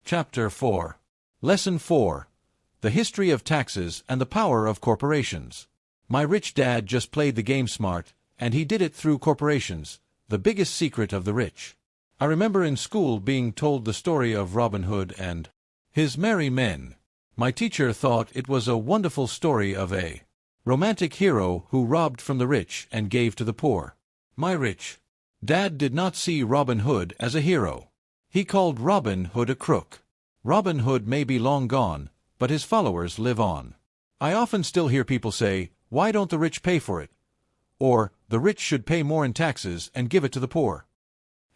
Chapter 4. Lesson 4. The History of Taxes and the Power of Corporations. My rich dad just played the game smart, and he did it through corporations, the biggest secret of the rich. I remember in school being told the story of Robin Hood and his merry men. My teacher thought it was a wonderful story of a romantic hero who robbed from the rich and gave to the poor. My rich dad did not see Robin Hood as a hero. He called Robin Hood a crook. Robin Hood may be long gone, but his followers live on. I often still hear people say, "Why don't the rich pay for it?" Or, "The rich should pay more in taxes and give it to the poor."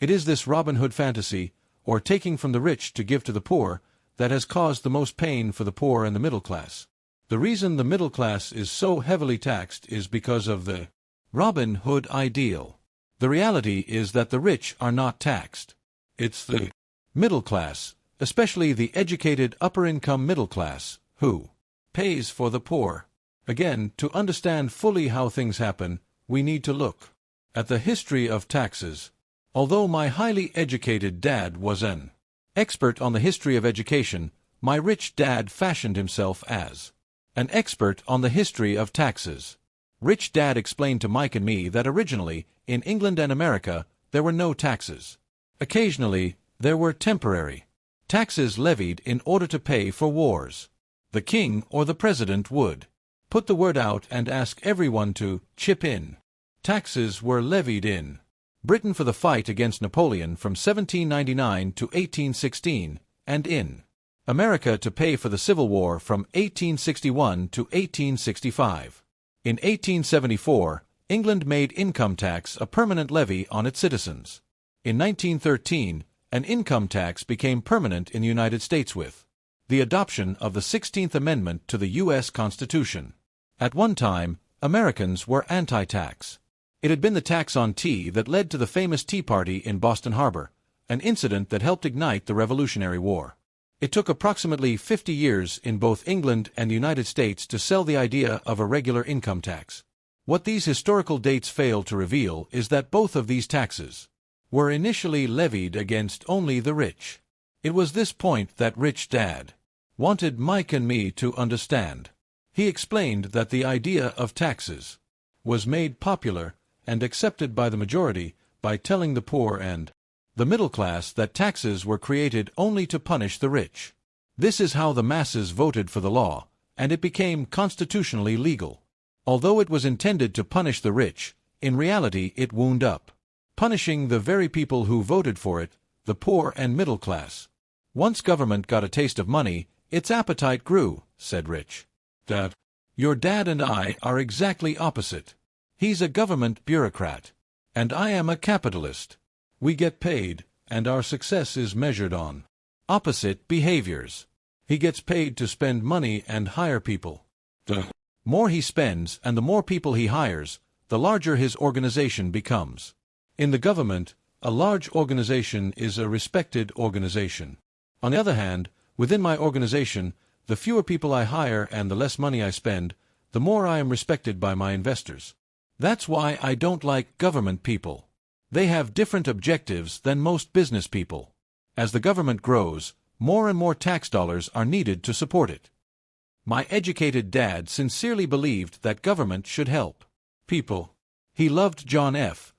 It is this Robin Hood fantasy, or taking from the rich to give to the poor, that has caused the most pain for the poor and the middle class. The reason the middle class is so heavily taxed is because of the Robin Hood ideal. The reality is that the rich are not taxed. It's the middle class, especially the educated upper-income middle class, who pays for the poor. Again, to understand fully how things happen, we need to look at the history of taxes. Although my highly educated dad was an expert on the history of education, my rich dad fashioned himself as an expert on the history of taxes. Rich Dad explained to Mike and me that originally, in England and America, there were no taxes. Occasionally, there were temporary taxes levied in order to pay for wars. The king or the president would put the word out and ask everyone to chip in. Taxes were levied in Britain for the fight against Napoleon from 1799 to 1816, and in America to pay for the Civil War from 1861 to 1865. In 1874, England made income tax a permanent levy on its citizens. In 1913, an income tax became permanent in the United States with the adoption of the 16th Amendment to the U.S. Constitution. At one time, Americans were anti-tax. It had been the tax on tea that led to the famous Tea Party in Boston Harbor, an incident that helped ignite the Revolutionary War. It took approximately 50 years in both England and the United States to sell the idea of a regular income tax. What these historical dates fail to reveal is that both of these taxes were initially levied against only the rich. It was this point that Rich Dad wanted Mike and me to understand. He explained that the idea of taxes was made popular and accepted by the majority by telling the poor and the middle class that taxes were created only to punish the rich. This is how the masses voted for the law, and it became constitutionally legal. Although it was intended to punish the rich, in reality it wound up punishing the very people who voted for it, the poor and middle class. Once government got a taste of money, its appetite grew, said Rich Dad. Your dad and I are exactly opposite. He's a government bureaucrat, and I am a capitalist. We get paid, and our success is measured on opposite behaviors. He gets paid to spend money and hire people. The more he spends and the more people he hires, the larger his organization becomes. In the government, a large organization is a respected organization. On the other hand, within my organization, the fewer people I hire and the less money I spend, the more I am respected by my investors. That's why I don't like government people. They have different objectives than most business people. As the government grows, more and more tax dollars are needed to support it. My educated dad sincerely believed that government should help people. He loved John F.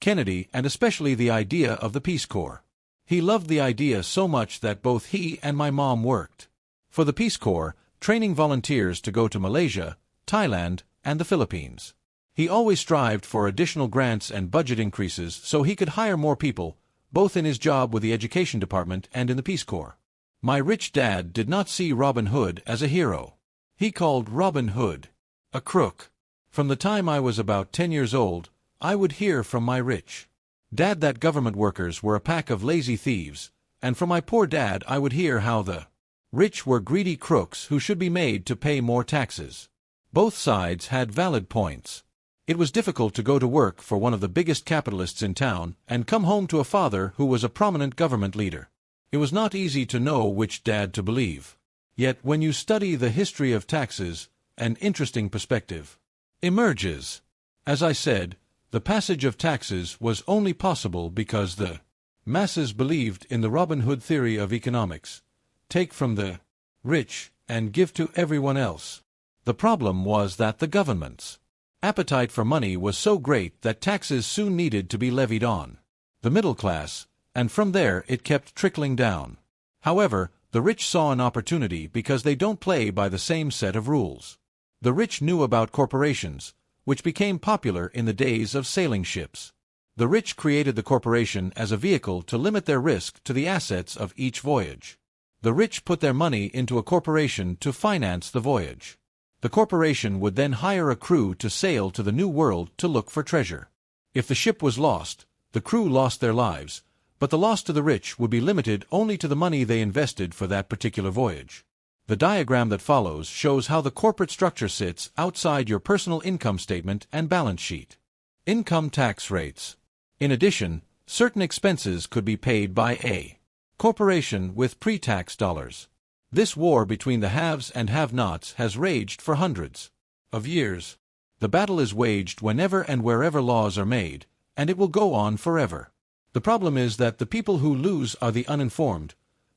Kennedy and especially the idea of the Peace Corps. He loved the idea so much that both he and my mom worked for the Peace Corps, training volunteers to go to Malaysia, Thailand, and the Philippines. He always strived for additional grants and budget increases so he could hire more people, both in his job with the Education Department and in the Peace Corps. My rich dad did not see Robin Hood as a hero. He called Robin Hood a crook. From the time I was about 10 years old, I would hear from my rich dad that government workers were a pack of lazy thieves, and from my poor dad I would hear how the rich were greedy crooks who should be made to pay more taxes. Both sides had valid points. It was difficult to go to work for one of the biggest capitalists in town and come home to a father who was a prominent government leader. It was not easy to know which dad to believe. Yet when you study the history of taxes, an interesting perspective emerges. As I said, the passage of taxes was only possible because the masses believed in the Robin Hood theory of economics, take from the rich and give to everyone else. The problem was that the government's appetite for money was so great that taxes soon needed to be levied on the middle class, and from there it kept trickling down. However, the rich saw an opportunity because they don't play by the same set of rules. The rich knew about corporations, which became popular in the days of sailing ships. The rich created the corporation as a vehicle to limit their risk to the assets of each voyage. The rich put their money into a corporation to finance the voyage. The corporation would then hire a crew to sail to the New World to look for treasure. If the ship was lost, the crew lost their lives, but the loss to the rich would be limited only to the money they invested for that particular voyage. The diagram that follows shows how the corporate structure sits outside your personal income statement and balance sheet. Income tax rates. In addition, certain expenses could be paid by a corporation with pre-tax dollars. This war between the haves and have-nots has raged for hundreds of years. The battle is waged whenever and wherever laws are made, and it will go on forever. The problem is that the people who lose are the uninformed,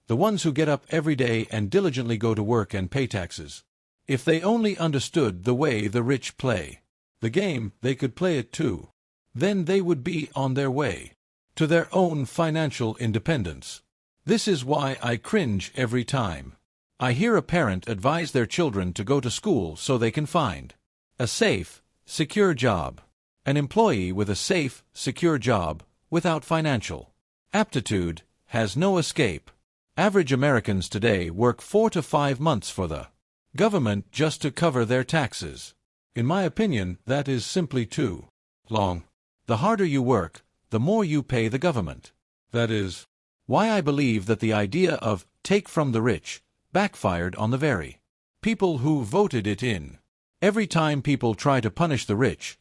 the ones who get up every day and diligently go to work and pay taxes. If they only understood the way the rich play the game, they could play it too. Then they would be on their way to their own financial independence. This is why I cringe every time I hear a parent advise their children to go to school so they can find a safe, secure job. An employee with a safe, secure job, without financial aptitude, has no escape. Average Americans today work 4 to 5 months for the government just to cover their taxes. In my opinion, that is simply too long. The harder you work, the more you pay the government. That is why I believe that the idea of take from the rich backfired on the very people who voted it in. Every time people try to punish the rich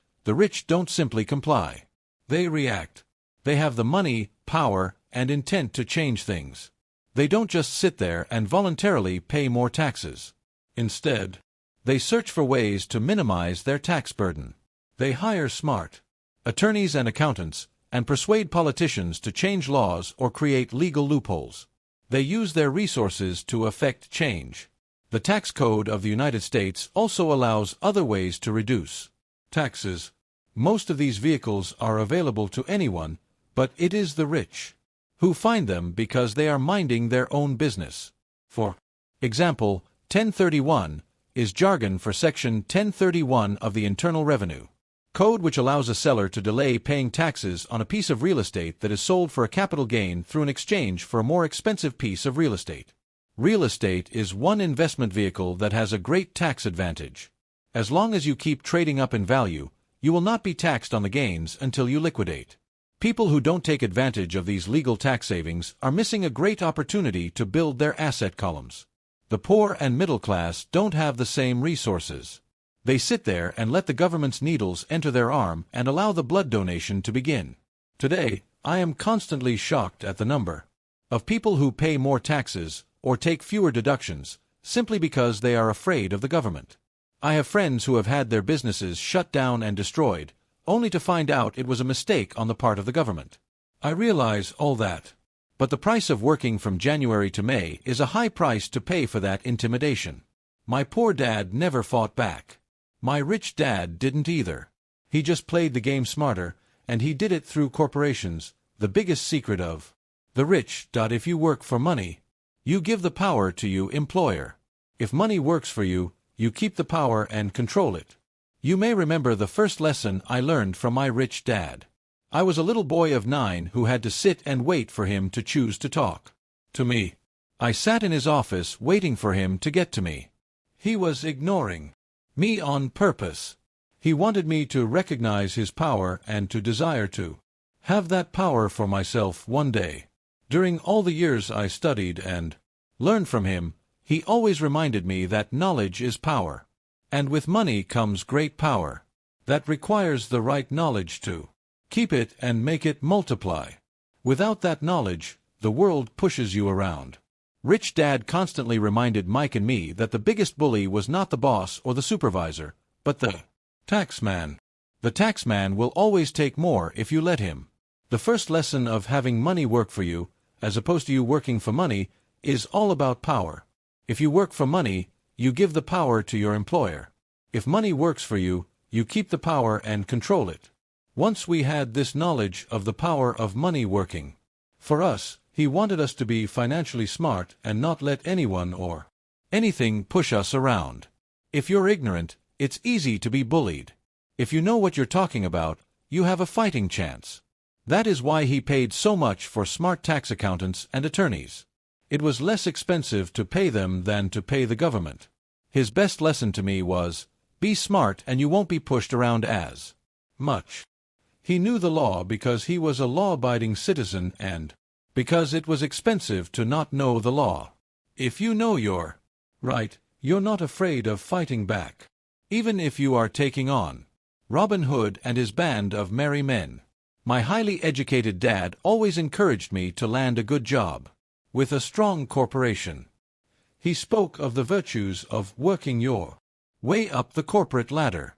don't simply comply. They react. They have the money, power, and intent to change things. They don't just sit there and voluntarily pay more taxes. Instead, they search for ways to minimize their tax burden. They hire smart attorneys and accountants, and persuade politicians to change laws or create legal loopholes. They use their resources to effect change. The tax code of the United States also allows other ways to reduce taxes. Most of these vehicles are available to anyone, but it is the rich who find them because they are minding their own business. For example, 1031 is jargon for Section 1031 of the Internal Revenue Code, which allows a seller to delay paying taxes on a piece of real estate that is sold for a capital gain through an exchange for a more expensive piece of real estate. Real estate is one investment vehicle that has a great tax advantage. As long as you keep trading up in value, you will not be taxed on the gains until you liquidate. People who don't take advantage of these legal tax savings are missing a great opportunity to build their asset columns. The poor and middle class don't have the same resources. They sit there and let the government's needles enter their arm and allow the blood donation to begin. Today, I am constantly shocked at the number of people who pay more taxes or take fewer deductions simply because they are afraid of the government. I have friends who have had their businesses shut down and destroyed, only to find out it was a mistake on the part of the government. I realize all that. But the price of working from January to May is a high price to pay for that intimidation. My poor dad never fought back. My rich dad didn't either. He just played the game smarter, and he did it through corporations, the biggest secret of the rich. If you work for money, you give the power to your employer. If money works for you, you keep the power and control it. You may remember the first lesson I learned from my rich dad. I was a little boy of 9 who had to sit and wait for him to choose to talk to me. I sat in his office waiting for him to get to me. He was ignoring me on purpose. He wanted me to recognize his power and to desire to have that power for myself one day. During all the years I studied and learned from him, he always reminded me that knowledge is power. And with money comes great power. That requires the right knowledge to keep it and make it multiply. Without that knowledge, the world pushes you around. Rich Dad constantly reminded Mike and me that the biggest bully was not the boss or the supervisor, but the taxman. The taxman will always take more if you let him. The first lesson of having money work for you, as opposed to you working for money, is all about power. If you work for money, you give the power to your employer. If money works for you, you keep the power and control it. Once we had this knowledge of the power of money working for us, he wanted us to be financially smart and not let anyone or anything push us around. If you're ignorant, it's easy to be bullied. If you know what you're talking about, you have a fighting chance. That is why he paid so much for smart tax accountants and attorneys. It was less expensive to pay them than to pay the government. His best lesson to me was, be smart and you won't be pushed around as much. He knew the law because he was a law-abiding citizen and because it was expensive to not know the law. If you know you're right, you're not afraid of fighting back. Even if you are taking on Robin Hood and his band of merry men. My highly educated dad always encouraged me to land a good job with a strong corporation. He spoke of the virtues of working your way up the corporate ladder.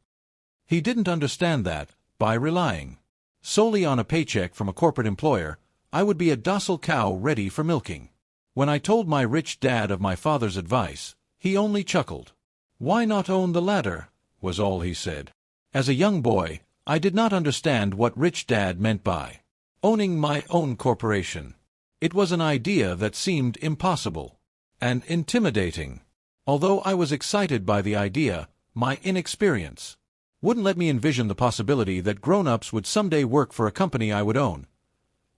He didn't understand that, by relying solely on a paycheck from a corporate employer, I would be a docile cow ready for milking. When I told my rich dad of my father's advice, he only chuckled. "Why not own the ladder?" was all he said. As a young boy, I did not understand what rich dad meant by owning my own corporation. It was an idea that seemed impossible and intimidating. Although I was excited by the idea, my inexperience wouldn't let me envision the possibility that grown-ups would someday work for a company I would own.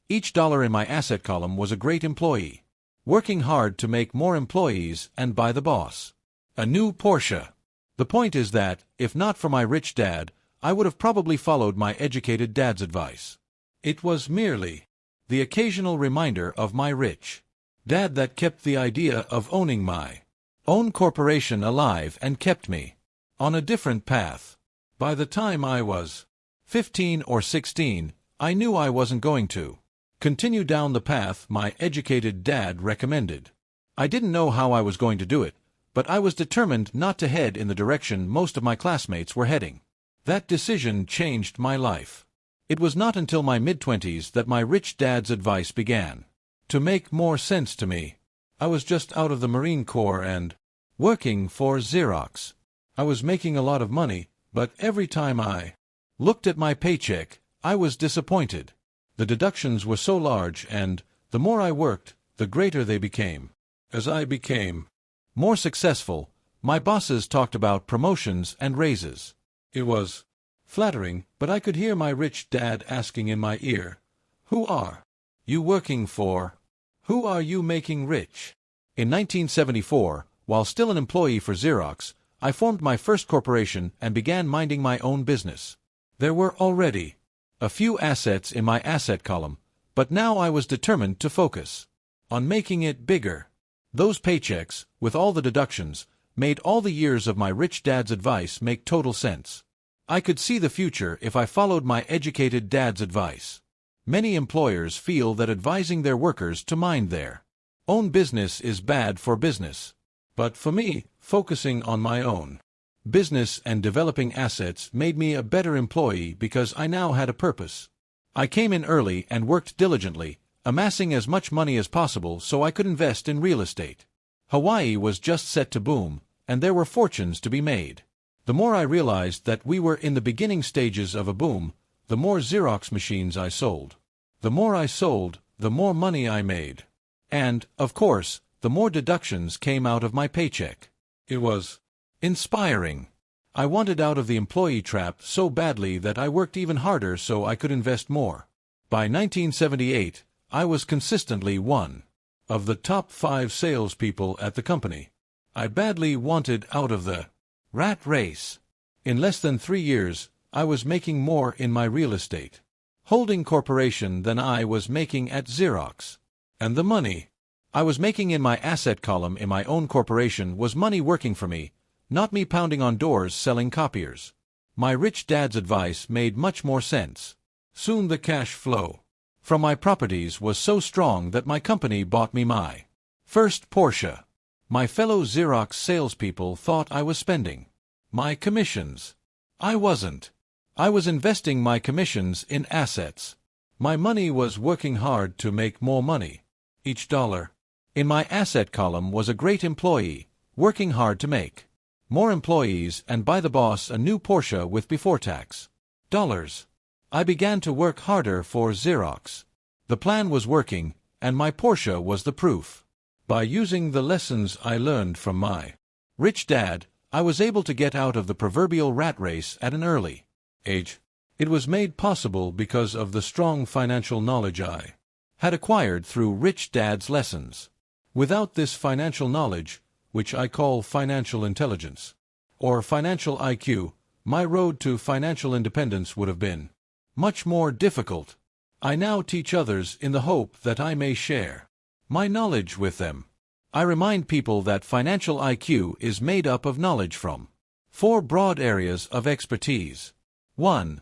Each dollar in my asset column was a great employee, working hard to make more employees and buy the boss a new Porsche. The point is that, if not for my rich dad, I would have probably followed my educated dad's advice. It was merely the occasional reminder of my rich dad that kept the idea of owning my own corporation alive and kept me on a different path. By the time I was 15 or 16, I knew I wasn't going to continue down the path my educated dad recommended. I didn't know how I was going to do it, but I was determined not to head in the direction most of my classmates were heading. That decision changed my life. It was not until my mid-20s that my rich dad's advice began to make more sense to me. I was just out of the Marine Corps and working for Xerox. I was making a lot of money, but every time I looked at my paycheck, I was disappointed. The deductions were so large, and the more I worked, the greater they became. As I became more successful, my bosses talked about promotions and raises. It was flattering, but I could hear my rich dad asking in my ear, "Who are you working for? Who are you making rich?" In 1974, while still an employee for Xerox, I formed my first corporation and began minding my own business. There were already a few assets in my asset column, but now I was determined to focus on making it bigger. Those paychecks, with all the deductions, made all the years of my rich dad's advice make total sense. I could see the future if I followed my educated dad's advice. Many employers feel that advising their workers to mind their own business is bad for business. But for me, focusing on my own business and developing assets made me a better employee because I now had a purpose. I came in early and worked diligently, amassing as much money as possible so I could invest in real estate. Hawaii was just set to boom, and there were fortunes to be made. The more I realized that we were in the beginning stages of a boom, the more Xerox machines I sold. The more I sold, the more money I made. And, of course, the more deductions came out of my paycheck. It was inspiring. I wanted out of the employee trap so badly that I worked even harder so I could invest more. By 1978, I was consistently one of the top 5 salespeople at the company. I badly wanted out of the rat race. In less than 3 years, I was making more in my real estate holding corporation than I was making at Xerox. And the money I was making in my asset column in my own corporation was money working for me, not me pounding on doors selling copiers. My rich dad's advice made much more sense. Soon the cash flow from my properties was so strong that my company bought me my first Porsche. My fellow Xerox salespeople thought I was spending my commissions. I wasn't. I was investing my commissions in assets. My money was working hard to make more money. Each dollar In my asset column was a great employee, working hard to make more employees and buy the boss a new Porsche with before tax dollars. I began to work harder for Xerox. The plan was working, and my Porsche was the proof. By using the lessons I learned from my rich dad, I was able to get out of the proverbial rat race at an early age. It was made possible because of the strong financial knowledge I had acquired through Rich Dad's lessons. Without this financial knowledge, which I call financial intelligence, or financial IQ, my road to financial independence would have been much more difficult. I now teach others in the hope that I may share my knowledge with them. I remind people that financial IQ is made up of knowledge from 4 broad areas of expertise. 1.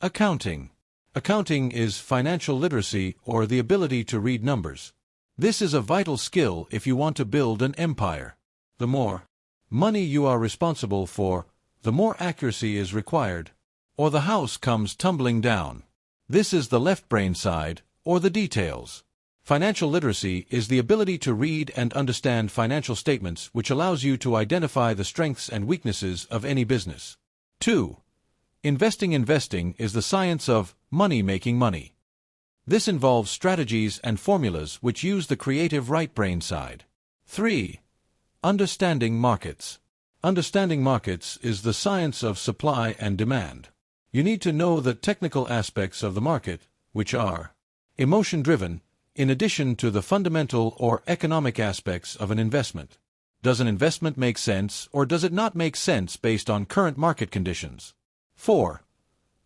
Accounting. Accounting is financial literacy or the ability to read numbers. This is a vital skill if you want to build an empire. The more money you are responsible for, the more accuracy is required, or the house comes tumbling down. This is the left brain side, or the details. Financial literacy is the ability to read and understand financial statements, which allows you to identify the strengths and weaknesses of any business. 2. Investing. Investing is the science of money making money. This involves strategies and formulas which use the creative right brain side. 3. Understanding markets. Understanding markets is the science of supply and demand. You need to know the technical aspects of the market, which are emotion-driven, in addition to the fundamental or economic aspects of an investment. Does an investment make sense or does it not make sense based on current market conditions? 4.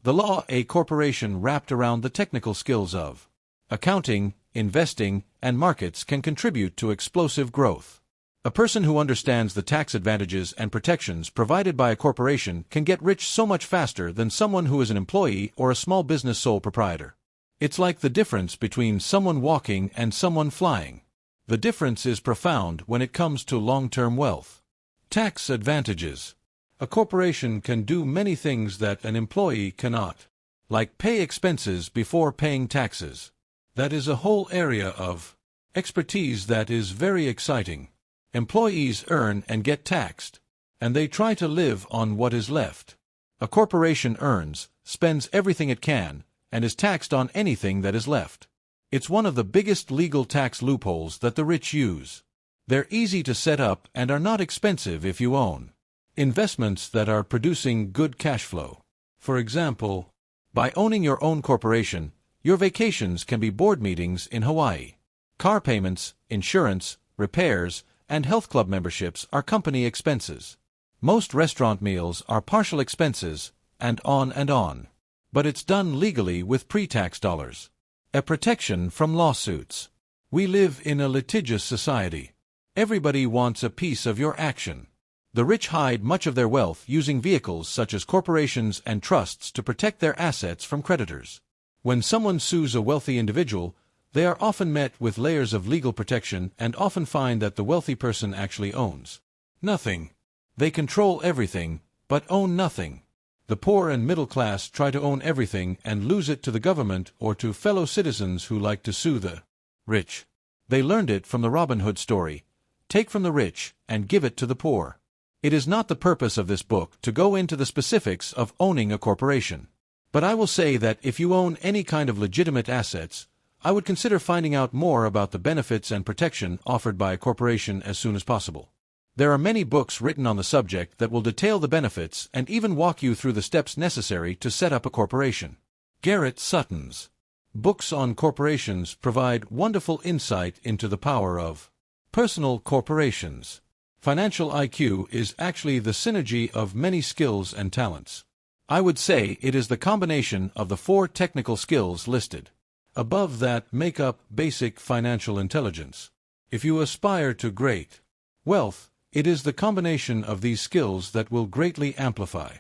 The law. A corporation wrapped around the technical skills of accounting, investing, and markets can contribute to explosive growth. A person who understands the tax advantages and protections provided by a corporation can get rich so much faster than someone who is an employee or a small business sole proprietor. It's like the difference between someone walking and someone flying. The difference is profound when it comes to long-term wealth. Tax advantages. A corporation can do many things that an employee cannot, like pay expenses before paying taxes. That is a whole area of expertise that is very exciting. Employees earn and get taxed, and they try to live on what is left. A corporation earns, spends everything it can, and is taxed on anything that is left. It's one of the biggest legal tax loopholes that the rich use. They're easy to set up and are not expensive if you own investments that are producing good cash flow. For example, by owning your own corporation, your vacations can be board meetings in Hawaii. Car payments, insurance, repairs, and health club memberships are company expenses. Most restaurant meals are partial expenses, and on and on. But it's done legally with pre-tax dollars. A protection from lawsuits. We live in a litigious society. Everybody wants a piece of your action. The rich hide much of their wealth using vehicles such as corporations and trusts to protect their assets from creditors. When someone sues a wealthy individual, they are often met with layers of legal protection and often find that the wealthy person actually owns nothing. They control everything, but own nothing. The poor and middle class try to own everything and lose it to the government or to fellow citizens who like to sue the rich. They learned it from the Robin Hood story. Take from the rich and give it to the poor. It is not the purpose of this book to go into the specifics of owning a corporation. But I will say that if you own any kind of legitimate assets, I would consider finding out more about the benefits and protection offered by a corporation as soon as possible. There are many books written on the subject that will detail the benefits and even walk you through the steps necessary to set up a corporation. Garrett Sutton's books on corporations provide wonderful insight into the power of personal corporations. Financial IQ is actually the synergy of many skills and talents. I would say it is the combination of the 4 technical skills listed above that make up basic financial intelligence. If you aspire to great wealth, it is the combination of these skills that will greatly amplify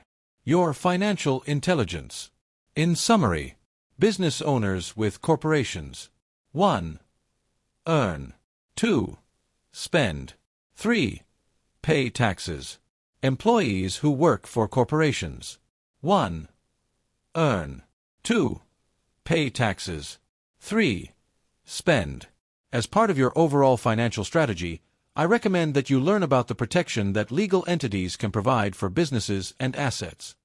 your financial intelligence. In summary, business owners with corporations. 1. Earn. 2. Spend. 3. Pay taxes. Employees who work for corporations. 1. Earn. 2. Pay taxes. 3. Spend. As part of your overall financial strategy, I recommend that you learn about the protection that legal entities can provide for businesses and assets.